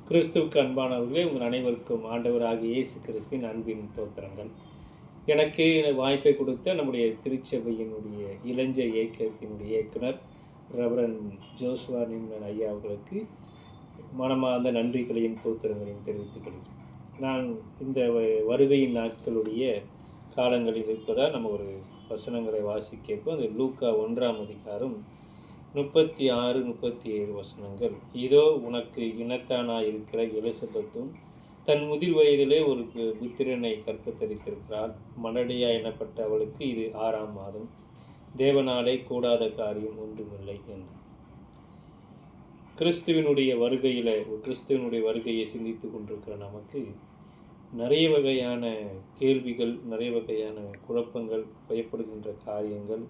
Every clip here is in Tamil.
கிறிஸ்துவுக்கு அன்பானவர்களே, உங்கள் அனைவருக்கும் ஆண்டவராகிய இயேசு கிறிஸ்துவின் அன்பின் தோத்திரங்கள். எனக்கு வாய்ப்பை கொடுத்த நம்முடைய திருச்சபையினுடைய இளஞ்ச இயக்கத்தினுடைய இயக்குனர் ரெவரன் ஜோசுவா நிம்லன் ஐயா அவர்களுக்கு மனமார்ந்த நன்றிகளையும் தோத்திரங்களையும் தெரிவித்துக் கொள்கிறேன். நான் இந்த வருகையின் நாட்களுடைய காலங்களில் இருப்பதால் நம்ம ஒரு வசனங்களை வாசிக்கப்போ அந்த லூக்கா 1ஆம் அதிகாரம் 36, 37 வசனங்கள். இதோ உனக்கு இனத்தானாயிருக்கிற எலிசபெத்தும் தன் முதிர் வயதிலே ஒரு புத்திரனை கற்பத்தரித்திருக்கிறாள். மலடியா எனப்பட்ட அவளுக்கு இது 6ஆம் மாதம். தேவனாலே கூடாத காரியம் ஒன்றுமில்லை என்று கிறிஸ்துவினுடைய வருகையை சிந்தித்து கொண்டிருக்கிற நமக்கு நிறைய வகையான கேள்விகள், நிறைய வகையான குழப்பங்கள், பயப்படுகின்ற காரியங்கள்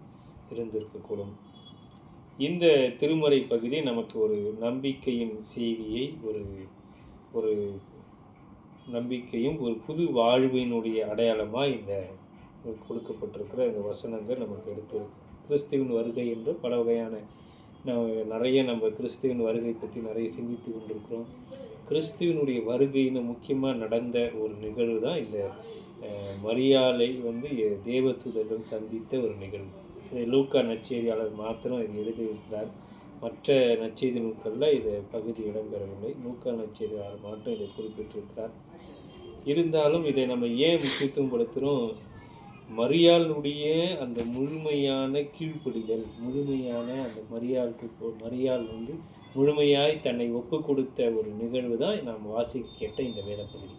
இருந்திருக்கக்கூடும். இந்த திருமறை பகுதி நமக்கு ஒரு நம்பிக்கையின் செய்தியை, ஒரு நம்பிக்கையும் ஒரு புது வாழ்வினுடைய அடையாளமாக இந்த கொடுக்கப்பட்டிருக்கிற இந்த வசனங்கள் நமக்கு எடுத்துருக்கு. கிறிஸ்துவின் வருகை என்று பல வகையான நம்ம கிறிஸ்துவின் வருகை பற்றி நிறைய சிந்தித்து கொண்டிருக்கிறோம். கிறிஸ்துவினுடைய வருகைன்னு முக்கியமாக நடந்த ஒரு நிகழ்வு தான் இந்த மரியாளை தேவதூதர்கள் சந்தித்த ஒரு நிகழ்வு. லூக்கா நற்செய்தியாளர் மாத்திரம் இது எழுதியிருக்கிறார். மற்ற நற்செய்தி நூல்களில் இது பகுதி இடம்பெறவில்லை. லூக்கா நற்செய்தியாளர் மாத்திரம் இதை குறிப்பிட்டிருக்கிறார். இருந்தாலும் இதை நம்ம ஏன் முக்கியத்துவம் படுத்துகிறோம்? மரியாளுடைய அந்த முழுமையான கீழ்ப்படிதல், முழுமையான அந்த மரியாள் முழுமையாய் தன்னை ஒப்பு கொடுத்த ஒரு நிகழ்வு தான் நாம் வாசிக்க கேட்ட இந்த வேத பகுதி.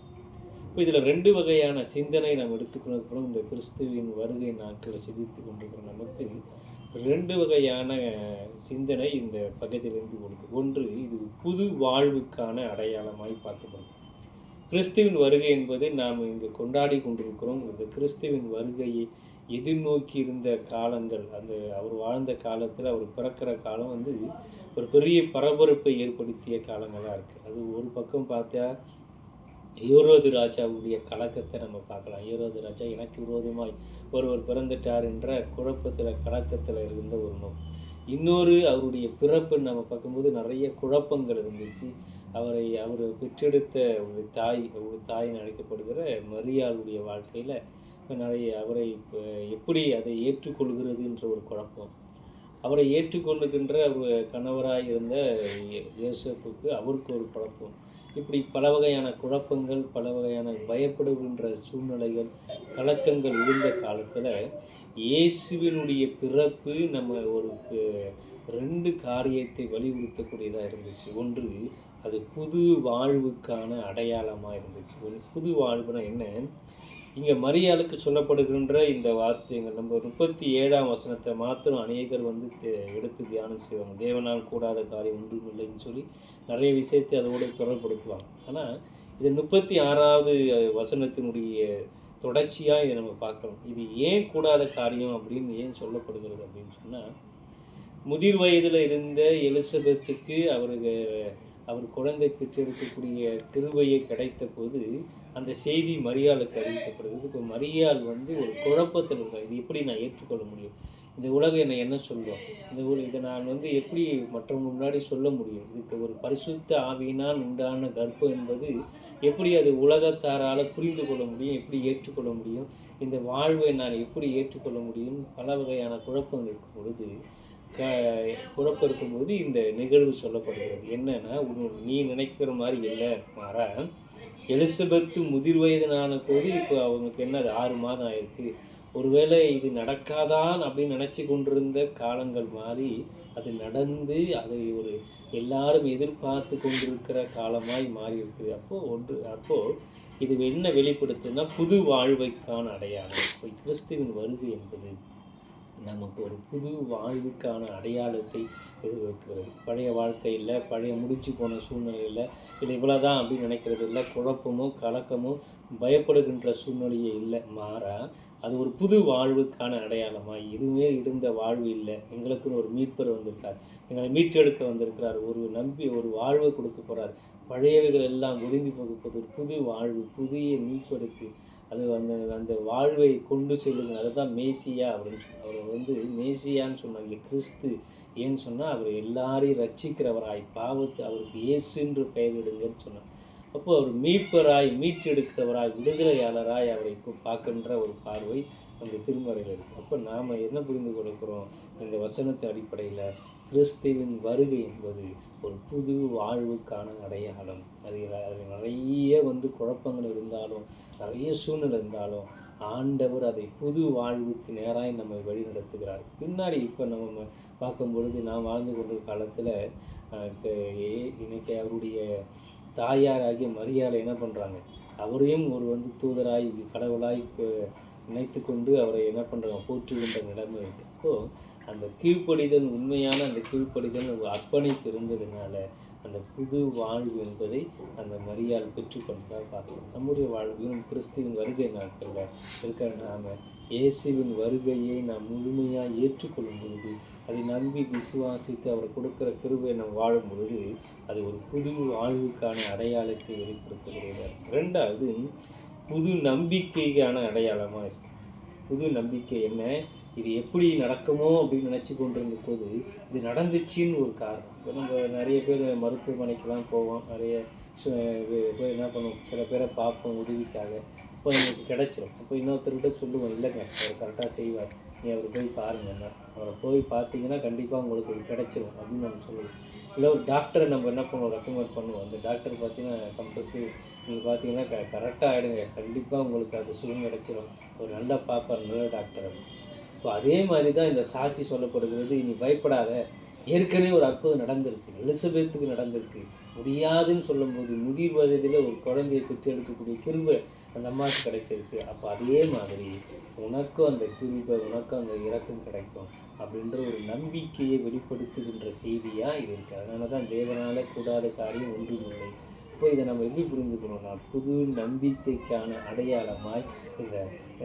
இப்போ இதில் 2 வகையான சிந்தனை நாம் எடுத்துக்கொண்டிருக்கிறோம். இந்த கிறிஸ்துவின் வருகை நாட்களை சிந்தித்து கொண்டிருக்கிறோம். நமக்கு 2 வகையான சிந்தனை இந்த பகுதியிலிருந்து கொடுக்கும். ஒன்று, இது புது வாழ்வுக்கான அடையாளமாய் பார்க்கப்படும். கிறிஸ்துவின் வருகை என்பது நாம் இங்கே கொண்டாடி கொண்டிருக்கிறோம். இந்த கிறிஸ்துவின் வருகையை எதிர்நோக்கி இருந்த காலங்கள், அவர் வாழ்ந்த காலத்தில், அவர் பிறக்கிற காலம் ஒரு பெரிய பரபரப்பை ஏற்படுத்திய காலங்களாக இருக்குது. அது ஒரு பக்கம் பார்த்தா ஏரோது ராஜாவுடைய கலக்கத்தை நம்ம பார்க்கலாம். ஏரோது ராஜா எனக்கு விரோதமாய் ஒருவர் பிறந்துட்டார் என்ற குழப்பத்தில், கலக்கத்தில் இருந்த ஒரு நோய். இன்னொரு அவருடைய பிறப்பு நம்ம பார்க்கும்போது நிறைய குழப்பங்கள் இருந்துச்சு. அவர் பெற்றெடுத்த ஒரு தாயின்னு அழைக்கப்படுகிற மரியாளுடைய வாழ்க்கையில் நிறைய அவரை எப்படி அதை ஏற்றுக்கொள்கிறதுன்ற ஒரு குழப்பம், அவரை ஏற்றுக்கொள்ளுகின்ற கணவராக இருந்த யோசேப்புக்கு அவருக்கு ஒரு குழப்பம். இப்படி பல வகையான குழப்பங்கள், பல வகையான பயப்படுகின்ற சூழ்நிலைகள், கலக்கங்கள் இருந்த காலத்தில் இயேசுவினுடைய பிறப்பு நம்ம ஒரு 2 காரியத்தை வலியுறுத்தக்கூடியதாக இருந்துச்சு. ஒன்று, அது புது வாழ்வுக்கான அடையாளமாக இருந்துச்சு. ஒரு புது வாழ்வுனா என்ன? இங்கே மரியாளுக்கு சொல்லப்படுகின்ற இந்த வார்த்தைகள் நம்ம 37ஆம் வசனத்தை மாத்திரம் அநேகர் எடுத்து தியானம் செய்வாங்க. தேவனால் கூடாத காரியம் ஒன்றுமில்லைன்னு சொல்லி நிறைய விஷயத்தை அதோடு தொடர்படுத்துவாங்க. ஆனால் இது 36வது வசனத்தினுடைய தொடர்ச்சியாக இதை நம்ம பார்க்கணும். இது ஏன் கூடாத காரியம் அப்படின்னு ஏன் சொல்லப்படுகிறது அப்படின்னு சொன்னால், முதிர் வயதில் இருந்த எலிசபெத்துக்கு அவர் குழந்தை பெற்றெடுக்கக்கூடிய கிருபையை கிடைத்த போது அந்த செய்தி மரியாளுக்கு அறிவிக்கப்படுகிறது. இப்போ மரியாள் ஒரு குழப்பத்தில் இருக்கார். இது எப்படி நான் ஏற்றுக்கொள்ள முடியும்? இந்த உலகம் என்ன சொல்லும்? இதை நான் எப்படி மற்றவங்க முன்னாடி சொல்ல முடியும்? இதுக்கு ஒரு பரிசுத்த ஆவியினால் உண்டான கர்ப்பம் என்பது எப்படி அது உலகத்தாரால் புரிந்து கொள்ள முடியும்? எப்படி ஏற்றுக்கொள்ள முடியும்? இந்த வாழ்வை நான் எப்படி ஏற்றுக்கொள்ள முடியும்? பல வகையான குழப்பம் இருக்கும் பொழுது இந்த நிகழ்வு சொல்லப்படுகிறது. என்னன்னா, நீ நினைக்கிற மாதிரி இல்லை, மாறா எலிசபெத்து முதிர் வயதுனான போது இப்போ அவங்களுக்கு அது 6 மாதம் ஆயிருக்கு. ஒருவேளை இது நடக்காதான் அப்படின்னு நினச்சி கொண்டிருந்த காலங்கள் மாறி அது நடந்து அதை எல்லாரும் எதிர்பார்த்து கொண்டிருக்கிற காலமாய் மாறி இருக்குது. அப்போது இது என்ன வெளிப்படுத்துன்னா, புது வாழ்வைக்கான அடையாளம். இப்போ கிறிஸ்துவின் வருகை என்பது நமக்கு ஒரு புது வாழ்வுக்கான அடையாளத்தை எதிர்பார்க்கிறது. பழைய வாழ்க்கையில், பழைய முடிச்சு போன சூழ்நிலையில் இது இவ்வளோதான் அப்படின்னு நினைக்கிறது இல்லை. குழப்பமோ கலக்கமோ பயப்படுகின்ற சூழ்நிலையே இல்லை. மாறா அது ஒரு புது வாழ்வுக்கான அடையாளமாக, எதுவுமே இருந்த வாழ்வு இல்லை, எங்களுக்குன்னு ஒரு மீட்பர் வந்திருக்கார், எங்களை மீட்டெடுக்க வந்திருக்கிறார், ஒரு வாழ்வை கொடுக்க போகிறார், பழையவைகள் எல்லாம் ஒழிந்து போக போது ஒரு புது வாழ்வு, புதிய மீட்பெடுத்து அது அந்த அந்த வாழ்வை கொண்டு செல்லுங்க. அதுதான் மேசியா அப்படின்னு அவர் மேசியான்னு சொன்னாங்க. கிறிஸ்து ஏன்னு சொன்னால் அவர் எல்லாரையும் ரட்சிக்கிறவராய் பாவத்தை அவருக்கு இயேசுன்று பெயரிடுங்கன்னு சொன்னார். அப்போ அவர் மீட்பராய் மீட்டெடுக்கிறவராய் விடுதலையாளராய் அவரை பார்க்கின்ற ஒரு பார்வை அந்த திருமறையில் இருக்குது. அப்போ நாம் என்ன புரிந்து கொடுக்கிறோம் இந்த வசனத்து அடிப்படையில்? கிறிஸ்துவின் வருகை என்பது ஒரு புது வாழ்வுக்கான அடையாளம். அதில் நிறைய குழப்பங்கள் இருந்தாலும், நிறைய சூழ்நிலை இருந்தாலும், ஆண்டவர் அதை புது வாழ்வுக்கு நேராக நம்மை வழி நடத்துகிறார். பின்னாடி இப்போ நம்ம பார்க்கும் பொழுது நாம் வாழ்ந்து கொண்ட காலத்தில் இன்னைக்கு அவருடைய தாயாராகிய மரியாதை என்ன பண்ணுறாங்க? அவரையும் ஒரு தூதராய் கடவுளாய் நினைத்து கொண்டு அவரை என்ன பண்ணுறாங்க? போற்றுகின்ற நிலைமை இருக்குது. அப்போது அந்த கீழ்ப்படிதல், உண்மையான அந்த கீழ்ப்படிதல் ஒரு அர்ப்பணிப்பு இருந்ததுனால அந்த புது வாழ்வு என்பதை அந்த மரியாள் பெற்றுக்கொண்டதாக பார்க்கலாம். நம்முடைய வாழ்விலும் கிறிஸ்துவின் வருகை நாட்களில் இருக்கிற நாம் இயேசுவின் வருகையை நாம் முழுமையாக ஏற்றுக்கொள்ளும் பொழுது, அதை நம்பி விசுவாசித்து அவர் கொடுக்குற கிருபையை நாம் வாழும் பொழுது அது ஒரு புது வாழ்வுக்கான அடையாளத்தை வெளிப்படுத்துகிறது. ரெண்டாவது, புது நம்பிக்கைக்கான அடையாளமாக இருக்குது. புது நம்பிக்கை என்ன? இது எப்படி நடக்குமோ அப்படின்னு நினச்சி கொண்டிருந்த போது இது நடந்துச்சின்னு ஒரு காரணம். இப்போ நம்ம நிறைய பேர் மருத்துவமனைக்கெலாம் போவோம், நிறைய என்ன பண்ணுவோம், சில பேரை பார்ப்போம் உதவிக்காக. இப்போ எங்களுக்கு கிடச்சிரும். அப்போ இன்னொருத்தர்கிட்ட சொல்லுவோம், இல்லைங்க அவர் கரெக்டாக செய்வார், நீ அவரை போய் பாருங்கன்னா. அவரை போய் பார்த்தீங்கன்னா கண்டிப்பாக உங்களுக்கு இது கிடச்சிரும் அப்படின்னு நம்ம சொல்லுவோம். இல்லை ஒரு டாக்டரை நம்ம என்ன பண்ணுவோம், ரெக்கமெண்ட் பண்ணுவோம். அந்த டாக்டர் பார்த்தீங்கன்னா கம்பல்சரி நீங்கள் பார்த்தீங்கன்னா கரெக்டாக ஆகிடுங்க, கண்டிப்பாக உங்களுக்கு அது சுகம் கிடச்சிரும், ஒரு நல்லா பார்ப்பார், நல்ல டாக்டர். இப்போ அதே மாதிரி தான் இந்த சாட்சி சொல்லப்படுகிறது. இனி பயப்படாத, ஏற்கனவே ஒரு அற்புதம் நடந்திருக்கு, எலிசபெத்துக்கு நடந்திருக்கு. முடியாதுன்னு சொல்லும்போது முதிர் வயதில் ஒரு குழந்தையை பெற்றெடுக்கக்கூடிய கிருபை அந்த அம்மாவுக்கு கிடைச்சிருக்கு. அப்போ அதே மாதிரி உனக்கும் அந்த கிருபை, உனக்கும் அந்த இரக்கம் கிடைக்கும் அப்படின்ற ஒரு நம்பிக்கையை வெளிப்படுத்துகின்ற செய்தியாக இது இருக்குது. அதனால தான் தேவனால் கூடாத காரியம் ஒன்றுமில்லை. இப்போ இதை நம்ம எப்படி புரிந்துக்கணும்னா, புது நம்பிக்கைக்கான அடையாளமாய் இந்த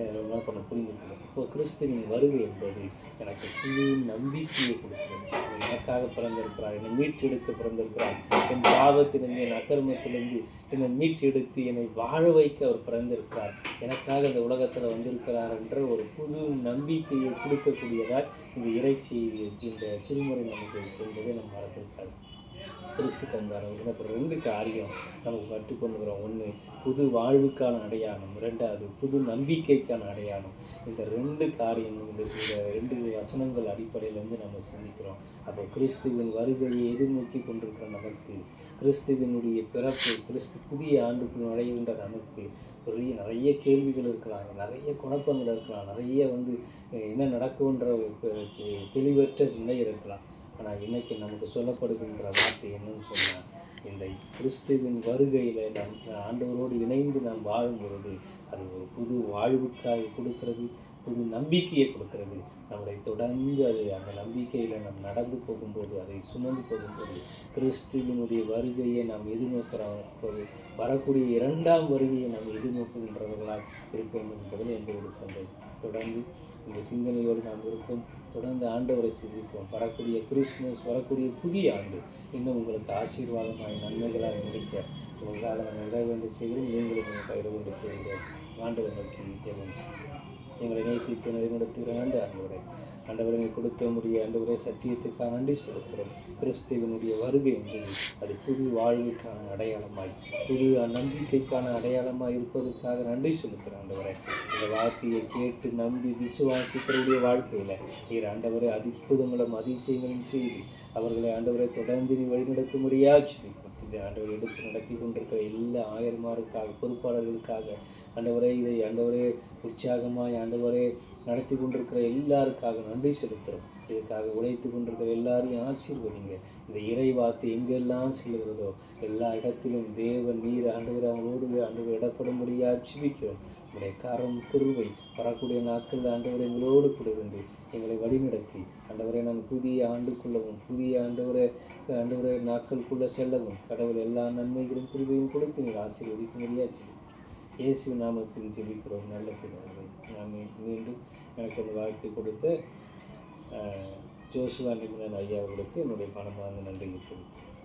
என்ன பண்ண புரிந்துக்கணும். இப்போ கிறிஸ்துவின் வருகை என்பது எனக்கு புது நம்பிக்கையை கொடுக்கிறது. எனக்காக பிறந்திருக்கிறார், என்னை மீட்டெடுக்க பிறந்திருக்கிறார், என் பாவத்திலிருந்து என் அக்கிரமத்திலிருந்து என்னை மீட்டெடுத்து என்னை வாழ வைக்க அவர் பிறந்திருக்கிறார், எனக்காக இந்த உலகத்தில் வந்திருக்கிறார் என்ற ஒரு புது நம்பிக்கையை கொடுக்கக்கூடியதால் இந்த இறைச்சி இந்த திருமுறை நமக்கு என்பதை நம்ம மறந்திருக்காது. கிறிஸ்து கண்பாரவர்கள் அப்புறம் 2 காரியம் நமக்கு கற்றுக்கொண்டுக்கிறோம். ஒன்று, புது வாழ்வுக்கான அடையாளம். 2வது, புது நம்பிக்கைக்கான அடையாளம். இந்த 2 காரியமும் இந்த 2 வசனங்கள் அடிப்படையிலேருந்து நம்ம சிந்திக்கிறோம். அப்போ கிறிஸ்துவின் வருகையை எதிர்நோக்கி கொண்டிருக்கிற நமக்கு, கிறிஸ்துவினுடைய பிறப்பு, புதிய ஆண்டுக்குள் நுழைகின்ற நமக்கு நிறைய கேள்விகள் இருக்கலாம், நிறைய குழப்பங்கள் இருக்கலாம், நிறைய என்ன நடக்கும்ன்ற தெளிவற்ற நிலை இருக்கலாம். ஆனால் இன்றைக்கி நமக்கு சொல்லப்படுகின்ற வார்த்தை என்னன்னு சொன்னால், இந்த கிறிஸ்துவின் வருகையில் நம் ஆண்டவரோடு இணைந்து நாம் வாழும் பொழுது அது ஒரு புது வாழ்வுக்காக கொடுக்கிறது, புது நம்பிக்கையை கொடுக்கிறது. நம்மளை தொடர்ந்து அந்த நம்பிக்கையில் நாம் நடந்து போகும்போது, அதை சுமந்து போகும்போது, கிறிஸ்துவினுடைய வருகையை நாம் எதிர்நோக்கிறோம், வரக்கூடிய 2ஆம் வருகையை நாம் எதிர்நோக்குகின்றவர்களாக இருப்போம் என்பதில் எந்த ஒரு சந்தேகம். தொடர்ந்து இந்த சிந்தனையோடு நாம் இருப்போம். தொடர்ந்து ஆண்டவரை சிந்திப்போம். வரக்கூடிய கிறிஸ்துமஸ், வரக்கூடிய புதிய ஆண்டு இன்னும் உங்களுக்கு ஆசீர்வாதமாக நன்மைகளாக முடிக்க உங்களுக்காக நம்ம இட வேண்டும் செய்கிறோம். நீங்களும் இட வேண்டும் செய்கிறோம். ஆண்டவர் நோக்கி ஜெபம் செய்கிறோம். எங்களை நேசித்து நடத்துகிற ஆண்டவரை கொடுத்த முடிய ஆண்டவரை சத்தியத்துக்காக நன்றி செலுத்துகிறோம். கிறிஸ்துவனுடைய வருகை என்பது அது புது வாழ்வுக்கான அடையாளமாய், புது நம்பிக்கைக்கான அடையாளமாக இருப்பதற்காக நன்றி செலுத்துகிறோம். ஆண்டவரை இந்த வார்த்தையை கேட்டு நம்பி விசுவாசிக்கிறவுடைய வாழ்க்கையில் நீர் ஆண்டவரை அற்புதங்களும் அதிசயங்களும் செய்து அவர்களை ஆண்டவரை தொடர்ந்து வழிநடத்தும்படியாக ஜெபிக்கிறோம். இந்த ஆண்டவரை எடுத்து நடத்தி கொண்டிருக்கிற எல்லா ஆயர்மாருக்காக, பொறுப்பாளர்களுக்காக ஆண்டவரே, இதை ஆண்டவரே உற்சாகமாய் ஆண்டவரே நடத்தி கொண்டிருக்கிற எல்லாருக்காக நன்றி செலுத்துகிறோம். இதுக்காக உழைத்து கொண்டிருக்கிற எல்லாரையும் ஆசீர்வதிங்க. இந்த இறை வார்த்தை எங்கெல்லாம் செல்கிறதோ எல்லா இடத்திலும் தேவன் நீர் ஆண்டவர் அவங்களோடு ஆண்டவர் இடப்படும்படியாக ஜெபிக்கிறோம். உங்களுடைய கரம் கிருபை வரக்கூடிய நாட்கள் ஆண்டவரை எங்களோடு கூட இருந்து எங்களை வழிநடத்தி ஆண்டவரை நாங்கள் புதிய ஆண்டுக்குள்ளவும், புதிய ஆண்டவரை நாட்களுக்குள்ளே செல்லவும் கடவுள் எல்லா நன்மைகளும் கிருபையும் கொடுத்து நீங்கள் ஆசீர்வதிக்கும்படியாக ஜெபிக்கிறோம். இயேசு நாமத்தில் ஜெபிக்கிறோம் நல்ல பிதாவே. நான் மீண்டும் எனக்கு அந்த வாழ்க்கை கொடுத்த ஜோசுவா நிபுணன் ஐயா அவர்களுக்கு என்னுடைய மனமார்ந்த நன்றியை தெரிவிக்கிறேன்.